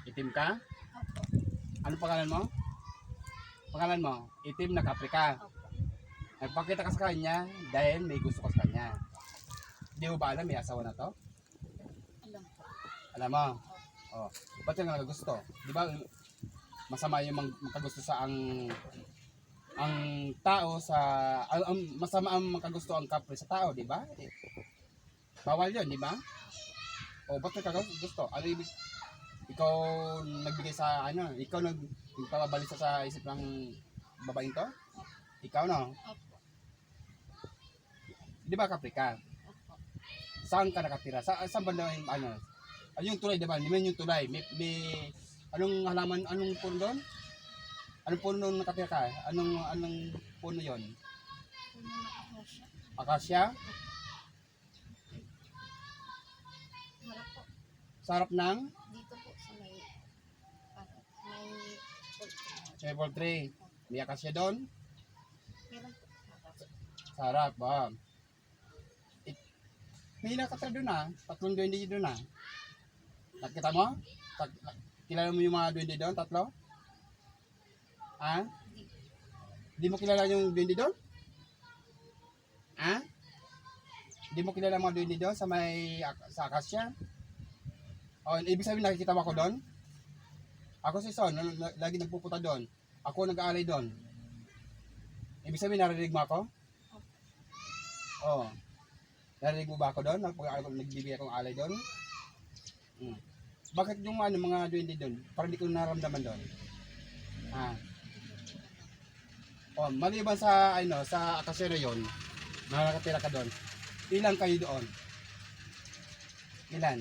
Itim ka? Opo. Anong pangalan mo? Pangalan mo? Itim na kapre ka. Opo. Nagpakita ka sa kanya dahil may gusto ka sa kanya. Hindi mo ba alam may asawa na to? Alam po. Alam mo? Oh, ba't yung nagagusto? Di ba masama yung magkagusto sa ang tao sa masama ang magkagusto ang kapre sa tao, di ba? Bawal 'yon, di ba? O ba't nagkagusto? Ano ibig ikaw nagbigay sa ano, ikaw nagpapabalisa sa isip ng babaeng to? Ikaw no? Opo. Di ba kapre ka? Opo. Saan ka nakatira? Saan ba na yung ano? Yung tulay, di ba? Di ba yung tulay? May anong halaman, anong puno doon? Anong puno doon nakatira ka? Anong puno yon? Puno na ako siya. Akasya? Harap po. Sa harap ng Dito po sa may may Chevrolet tree. May akasya doon? meron po. Harap. Sa harap, ba? May nakatira doon ah. Tatlong duwende doon ah. Nakita mo? Kilala mo yung mga duwende doon? Tatlo? Ha? Di mo kilala yung duwende doon? Ha? Di mo kilala mga duwende doon sa may sa Akasya? O, ibig sabihin nakikita mo ako doon? Ako si Son, lagi nagpupunta doon. Ako nag-aalay doon. Ibig sabihin narinig mo ako? Oo. Narinig mo ba ako doon? Nagbibigay akong alay doon? Bakit yung mga duwende doon? Parang hindi ko naramdaman doon. Ah. Oh, maliban sa sa Akasya na yon, na nakatira ka doon. Ilan kayo doon? Ilan?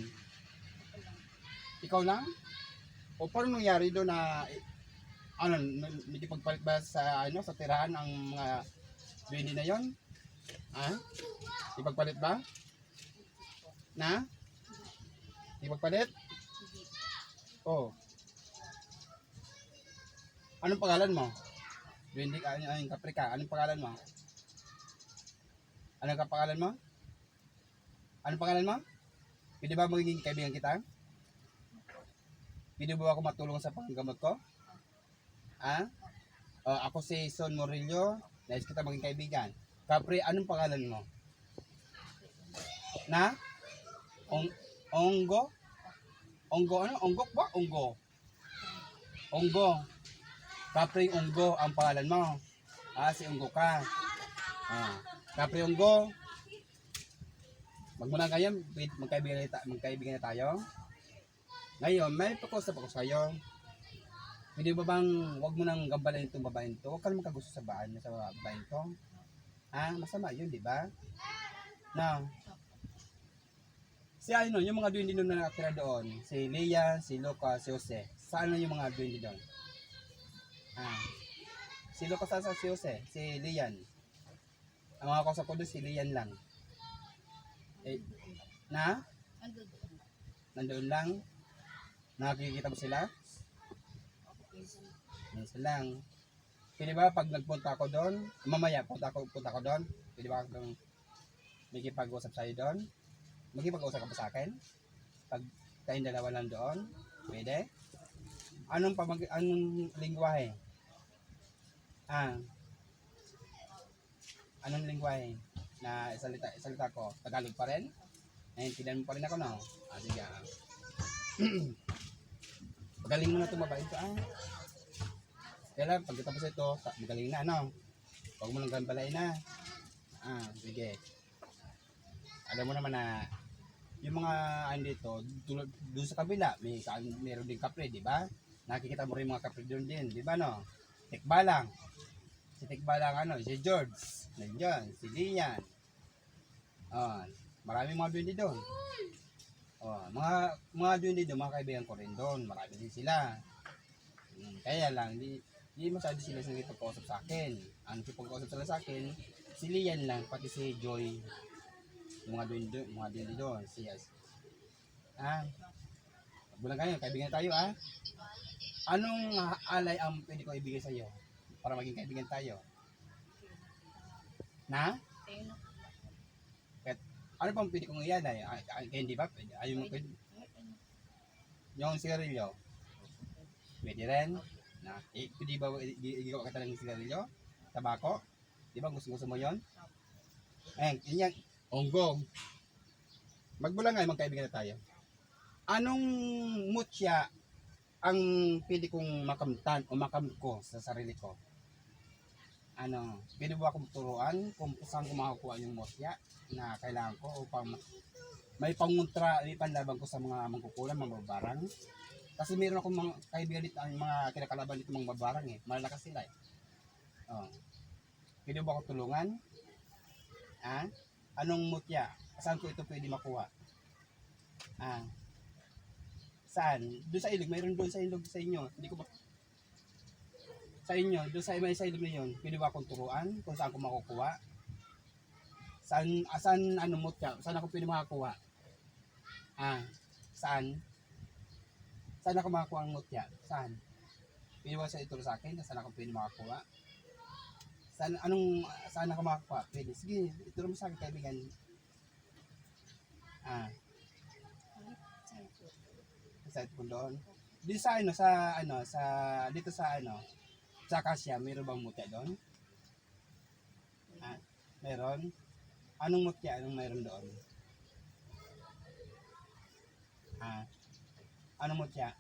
Ikaw lang? O paano nangyari doon na nagpagpalit ba sa sa tirahan ang mga duwende na yon? Ah? Ipagpalit ba? Na? Ipagpalit? Oh. Anong pangalan mo? Duwende ka, yung kapre ka. Anong pangalan mo? Anong pangalan mo? Anong pangalan mo? Pwede ba magiging kaibigan kita? Pwede ba ako matulong sa panggamot ko? Ah? Ako si Son Morillo. Nais kita maging kaibigan. Kapre, anong pangalan mo? Na? Onggo? Onggo ano? Onggok ba? Onggo. Onggo. Kapre Onggo ang pangalan mo. Si Onggo ka. Kapre Onggo. Magmuna kayo, magkaibigan na tayo. Ngayon, may pakusap ako sa iyo. Hindi ba bang wag mo nang gambalain itong babaeng to? Huwag ka naman kagusto sa babaeng to. Masama yun, di ba? Now, si yung mga duwende doon na nakatira doon, si Leia, si Lucas, si Jose. Saan na yung mga duwende doon? Si Lucas sa si Jose, si Lian. Ang mga kausap ko doon, si Lian lang. Ando doon. Nandoon lang. Nakikita mo sila? Minsan lang. Pwede ba pag nagpunta ako doon, mamaya punta ako doon, pwede ba akong makipag-usap sa'yo doon? Makipag-usap ka ba sa akin? Pag tayong dalawa lang doon, pwede? Anong lingwahe? Anong lingwahe na salita ko? Tagalog pa rin? Naiintindihan mo pa rin ako, no? Sige. Magaling mo na itong mabait ka, Kaya lang, pag tapos ito, magaling na, ano? Huwag mo nang gambalain na. Sige. Alam mo naman na yung mga dito, doon sa kabila, meron din kapre, di ba? Nakikita mo rin mga kapre doon din, di ba, no? Tikbalang. Si Tikbalang, si George. Nandiyan, si Lian. Maraming mga duwende doon. Mga duwende doon, mga kaibigan ko rin doon. Marami din sila. Kaya lang, hindi masyado sila nakipag-kausap sa akin. Ang nakipag-kausap sila sa akin, si Lian lang, pati si Joy. Mga duwende doon. Siyas. Bulan kayo, kaibigan tayo, Anong alay ang pwede ko ibigay sa iyo para maging kaibigan tayo? Na? Ano pang pwede kong iyan ay? Hindi ba? Ayaw mo pwede? Yung sigarilyo. Pwede rin. Pwede ba igawa ka ng sigarilyo? Tabako? Di ba gusto mo yon? Yun yan. Onggong. Magbulangay, magkaibigan na tayo. Anong mutya ang pwede kong makamtan o makamko sa sarili ko? Pwede ba akong turuan kung saan ko makakuha yung mutya na kailangan ko upang may panguntra, may panlaban ko sa mga mangkukulang, mga babarang? Kasi meron akong mga kaibigan dito, ang mga kinakalaban dito mga babarang eh. Malalakas sila eh. Oh. Pwede ba ako tulungan? Anong mutya? Saan ko ito pwede makuha? Saan? Doon sa ilog, mayroon doon sa ilog sa inyo. Hindi ko ba? Sa inyo, doon sa may sa ilog na yun, pwede ba akong turuan kung saan ko makukuha? Saan ano mutya? Saan ako pwede makakuha? Saan? Saan ako makakuha ang mutya? Saan? Pwede ba sa ituro sa akin? Saan ako pwede makakuha? Saan ako makakuha? Pwede. Sige, ituro mo sa akin, kaibigan. Sa ito doon. Dito sa sa Acacia, mayroon bang mutya doon? Meron? Anong mutya? Anong mayroon doon? Anong mutya?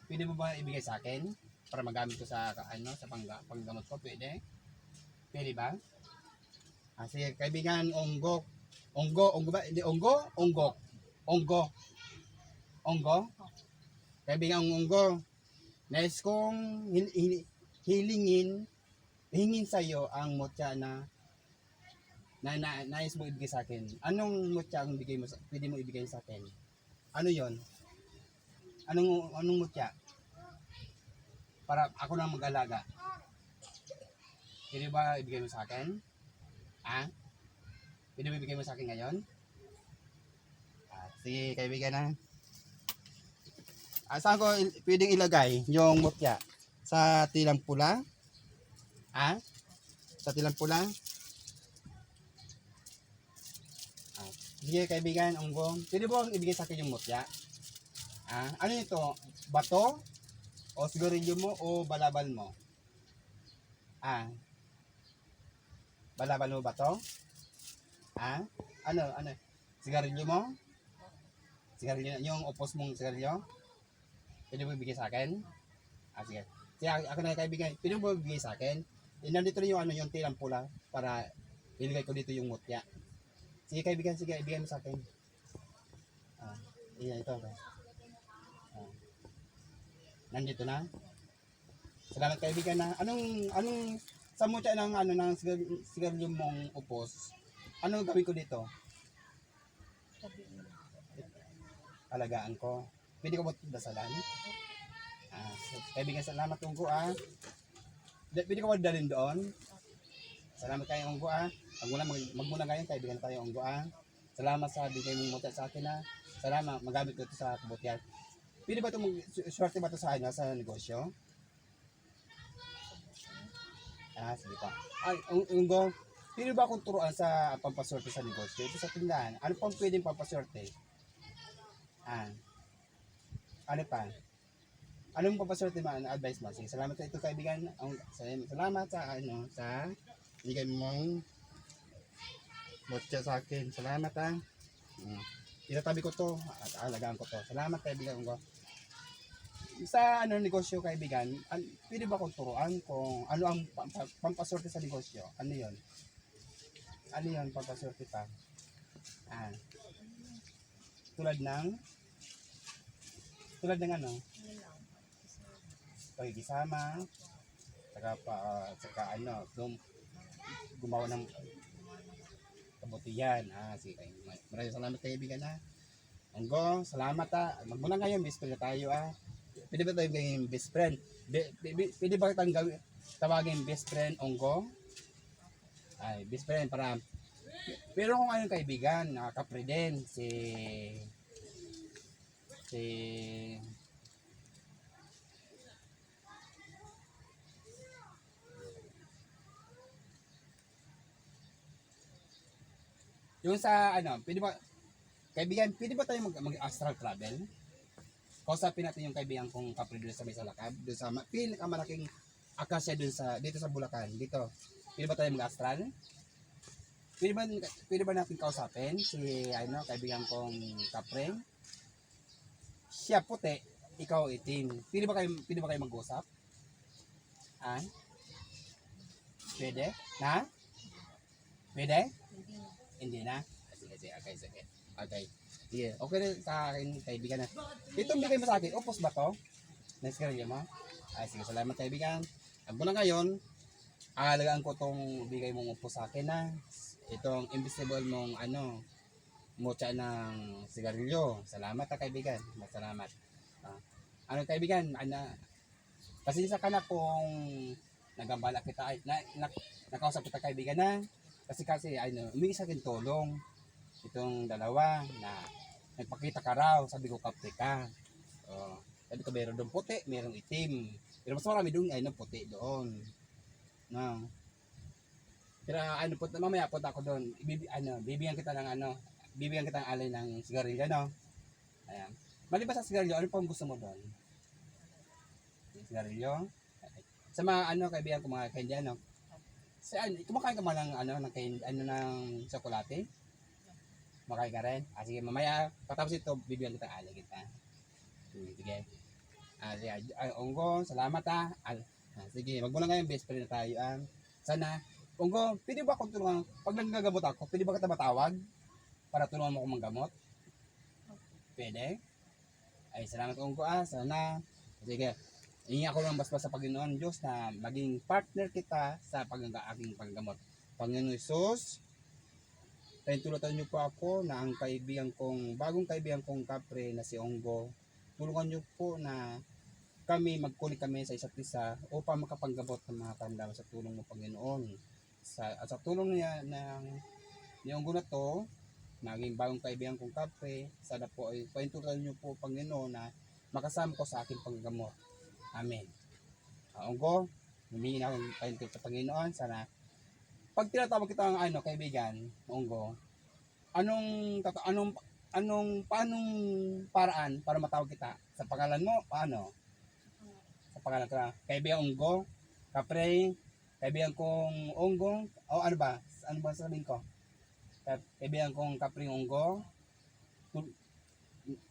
Pwede mo ba ibigay sa akin para magamit ko sa sa panggamot ko? Pwede? Pwede ba? Sige, kaibigan, Onggo ba? Hindi, Onggo? Kaibigan Onggo, nais kong hingin sa iyo ang mutya na nais mo ibigay sa akin. Anong mutya ang pwede mo ibigay sa akin? Ano yon? Anong mutya? Para ako na mag-alaga. Pwede ba ibigay mo sa akin? Pwede ba ibigay mo sa akin ngayon? Sige, kaibigan na. Saan ko pwedeng ilagay yung mutya? Sa tilang pula? Sa tilang pula? Sige, kaibigan, Onggong. Pwede ba ibigay sa akin yung mutya? Ano ito? Bato? O sigarilyo mo o balabal mo? Balabal mo ba to? Ano? Sigarilyo mo? Sigarilyo, yung opos mong sigarilyo? Pwede mo ibigay sa akin? Sige. Sige, ako na kaibigan. Pwede mo ibigay sa akin? Nandito rin yung tilang pula para ilagay ko dito yung mutya. Sige kaibigan, sige, ibigay mo sa akin. Ito. Nandito na. Salamat kaibigan na. Anong sa mutya ng sigarilyo mong upos? Ano gawin ko dito? Alagaan ko. Pwede ko ba dasalan? Kaibigan, salamat Onggo Pwede ko ba dalhin doon? Salamat kayo Onggo Magmuna ngayon, kaibigan tayo Onggo Salamat sa bigay mong mutya sa akin Salamat, magamit ko ito sa kabutihan. Pwede ba ito swerte ba ito sa negosyo? Sige pa. Onggo, pwede ba akong turuan sa pampaswerte sa negosyo? Ito sa tindahan. Ano pang pwedeng pampaswerte? Ano pa? Anong papaswerte mo? Advice mo? Sige, salamat sa ito kaibigan. Salamat sa bigay mong mutya sa akin. Salamat Itatabi ko to at alagaan ko to. Salamat kaibigan ko. Sa negosyo kaibigan, pwede ba akong turuan kung ano ang pampaswerte sa negosyo? Ano yon? Ano yon pampaswerte pa? Tulad ng ano? Pagkikisama, saka gumawa ng kabutihan. Sige. Maraming salamat kaibigan Onggo, salamat Magmuna ngayon, best friend na tayo Pwede ba tayo gawing best friend? Pwede ba kitang tawagin best friend Onggo? Best friend para pero kung ayong kaibigan, kapre din si yung sa pwede ba kaibigan, pwede ba tayo mag-astral travel? kausapin natin yung kaibigan kong kapre doon sa may Salakab, doon sa pinakamalaking akasya doon sa, dito sa Bulacan, dito. Pwede ba tayo mag-astral? Pwede ba natin kausapin si, ano, kaibigan kong kapre? Siya puti, ikaw itim. Pwede ba kayo mag-usap? Ah? Pwede? Na? Pwede? Hindi na. Hindi na? Sige, sige. Okay, sige. Okay. Sige. Okay na sa akin, kaibigan na. Itong bigay mo sa akin, upos ba to? Naiskarya mo? Ay, sige. Salamat, kaibigan. Ang muna ngayon, aalagaan ko tong bigay mong upos sa akin na. Itong invisible mong, ano, mutya ng sigarilyo. Salamat, kaibigan. Salamat. Ano, kaibigan? Pasensya ka na kung nagambala kita, nakausap kita, kaibigan na. Kasi ano, humingi sa akin tulong itong dalawa na nagpakita ka raw, sabi ko kapre ka. Sabi ko meron doon puti, merong itim. Pero mas marami doon ay puti doon. No. Pero ano po, mamaya punta ako doon. Bibigyan kita ng alay ng sigarilyo, no. Ayan. Maliban sa sigarilyo, ano pang gusto mo doon? Sigarilyo? Okay. Sa mga kaibigan ko, mga candy, saan? Kumakain ka ba ng ng tsokolate? Kumakain ka rin? Sige, mamaya, patapos ito, bibigyan kita alay kita. Sige. Sige, Onggo, salamat sige, wag mo na ngayon, best friend na tayo. Sana, Onggo, pwede ba akong tulungan? Pag nagagamot ako, pwede ba kita matawag? Para tulungan mo akong manggamot? Pwede? Ay, salamat Onggo sana. Sige, hingi ako ng basbas sa Panginoon Diyos na maging partner kita sa aking paggamot. Panginoon Isus, tulungan niyo po ako na ang bagong kaibigan kong kapre na si Onggo, tulungan niyo po na magkulik kami sa isa't isa upang makapanggamot ng mga karamdaman sa tulong mo, Panginoon. Sa tulong niya ni Onggo na to, naging bagong kaibigan kong kapre, sana po ay tulungan niyo po, Panginoon, na makasama ko sa aking panggamot. Amen. Onggo, humingi na akong pahinto sa Panginoon. Sana, pag tinatawag kita ng kaibigan, Onggo, paanong paraan para matawag kita? Sa pangalan mo, paano? Sa pangalan ka, kaibigan Onggo, kapre, kaibigan kong Onggo, ano ba sasabihin ko? Kaibigan kong kapre Onggo,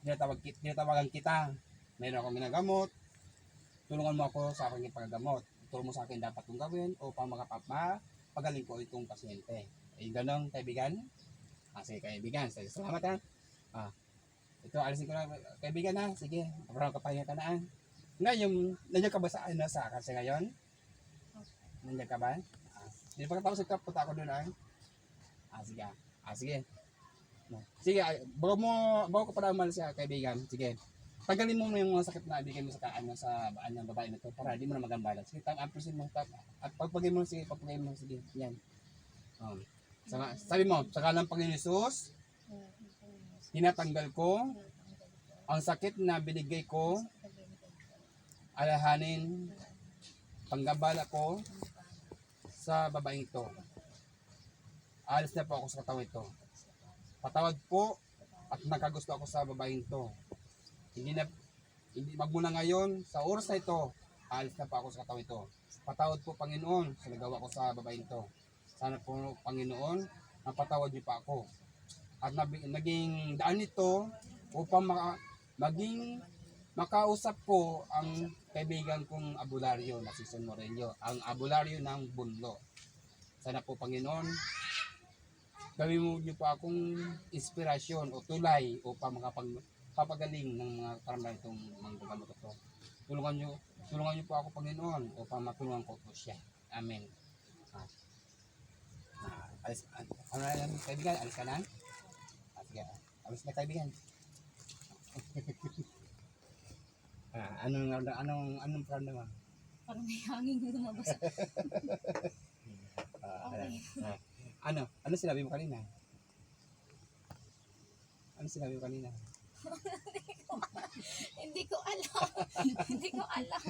tinatawagan kita, meron akong ginagamot, tulungan mo ako sa aking paggamot. Turo mo sa akin dapat kong gawin upang makapagaling ko itong pasyente. Ay, ganun, kaibigan. Sige, kaibigan. Salamat ito, alisin ko na, kaibigan na. Sige, maraming kapahinga ka na. Ngayon, nandiyan ka ba sa kasi ngayon? Nandiyan ka ba? Hindi pa katapos ito, punta ako doon sige. Sige. Sige, bago ko pa na umalis kaibigan. Sige. Tanggalin mo yung mga sakit na ibigay mo sa baan ng babae na to para di mo na magambala. Sige, ampusin mo. At pagpagay mo, sige. Yan. Sabi mo, sa kalang Panginoon Jesus, tinatanggal ko ang sakit na binigay ko, alahanin, panggabala ko sa babaeng ito. Alis na po ako sa katawan ito. Patawad po at nakagusto ako sa babaeng ito. Hindi magmula ngayon, sa oras na ito, alis na pa ako sa katawan ito. Patawad po, Panginoon, sa nagawa ko sa babaeng ito. Sana po, Panginoon, napatawad niyo pa ako. At naging daan nito upang maging makausap ko ang kaibigan kong abularyo na si Son Morello, ang abularyo ng Bunlo. Sana po, Panginoon, gawin mo niyo po akong inspirasyon o tulay upang papagaling ng mga karamdaman itong manggagamot ito. Tulungan niyo po ako, Panginoon, upang matulungan ko po siya. Amen. Alis, ano na yan, kaibigan? Alis ka na? Sige, alis na, kaibigan. Anong problem mo? Parang may hangin na lumabas. Ano sinabi mo kanina? Ano sinabi mo kanina? Hindi ko alam. Hindi ko alam.